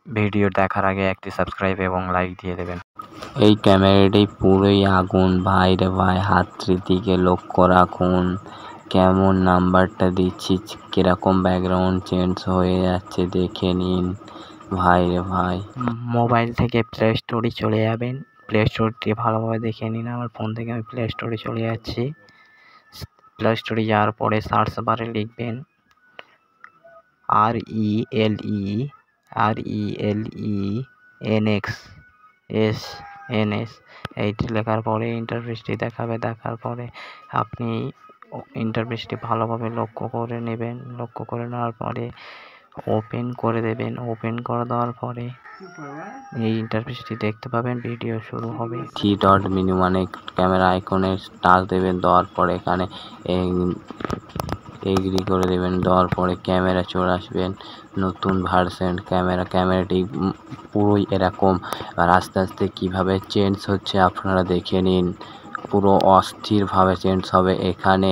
Video দেখার আগে একটি সাবস্ক্রাইব এবং লাইক দিয়ে দেবেন। এই ক্যামেরাটি পুরোই আগুন ভাই রে ভাই, হাতটির দিকে লক্ষ্য রাখুন। কেমন নাম্বারটা দিচ্ছি, কিরকম ব্যাকগ্রাউন্ড চেঞ্জ হয়ে যাচ্ছে দেখে নিন ভাই রে ভাই। মোবাইল থেকে প্লে স্টোরে চলে যাবেন, প্লে স্টোরটি ভালোভাবে দেখে নিন। আমার ফোন থেকে আমি প্লে স্টোরে চলে যাচ্ছি। প্লে স্টোরে যাওয়ার পরে সার্চ বারে লিখবেন RELENEXS। এইটি লেখার পরে ইন্টারফেসটি দেখাবে। দেখার পরে আপনি ইন্টারফেসটি ভালোভাবে লক্ষ্য করে নেবেন। লক্ষ্য করে নেওয়ার পরে ওপেন করে দেবেন। ওপেন করে দেওয়ার পরে এই ইন্টারফেসটি দেখতে পাবেন। ভিডিও শুরু হবে। 3 ডট মেনু মানে ক্যামেরা আইকনে টাচ দেবেন, দেওয়ার পরে এখানে এগ্রি করে দেবেন। দেওয়ার পরে ক্যামেরা চলে আসবেন, নতুন ভার্সন ক্যামেরাটি পুরোই এরকম। আর আস্তে আস্তে কীভাবে চেঞ্জ হচ্ছে আপনারা দেখে নিন। পুরো অস্থিরভাবে চেঞ্জ হবে। এখানে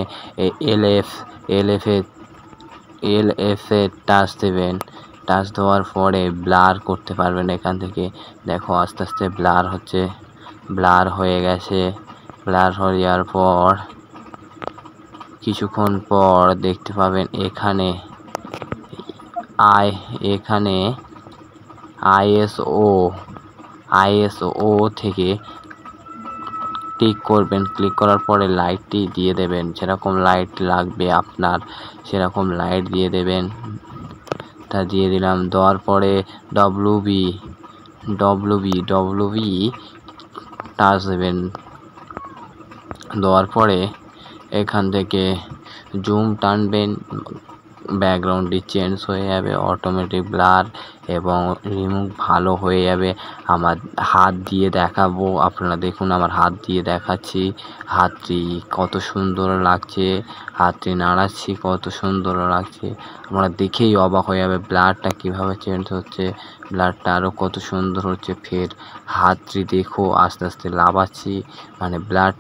এলএফে টাচ দেবেন। টাচ দেওয়ার পরে ব্লার করতে পারবেন এখান থেকে। দেখো আস্তে আস্তে ব্লার হচ্ছে, ব্লার হয়ে গেছে। ব্লার হয়ে যাওয়ার পর কিছুক্ষণ পর দেখতে পাবেন এখানে আইএসও থেকে ক্লিক করবেন। ক্লিক করার পরে লাইটটি দিয়ে দেবেন, যেরকম লাইট লাগবে আপনার সেরকম লাইট দিয়ে দেবেন। তা দিয়ে দিলাম। দেওয়ার পরে ডব্লুবি টাচ দেবেন। দেওয়ার পরে এখান থেকে জুম টানবেন, ব্যাকগ্রাউন্ডটি চেঞ্জ হয়ে যাবে, অটোমেটিক ব্লার এবং রিমুভ ভালো হয়ে যাবে। আমার হাত দিয়ে দেখাবো, আপনারা দেখুন আমার হাত দিয়ে দেখাচ্ছি। হাতটি কত সুন্দর লাগছে, হাতটি নাড়াচ্ছি কত সুন্দর লাগছে। আপনারা দেখেই অবাক হয়ে যাবে ব্লারটা কীভাবে চেঞ্জ হচ্ছে, ব্লারটা আরও কত সুন্দর হচ্ছে। ফের হাতটি দেখো আস্তে আস্তে লাফাচ্ছি, মানে ব্লার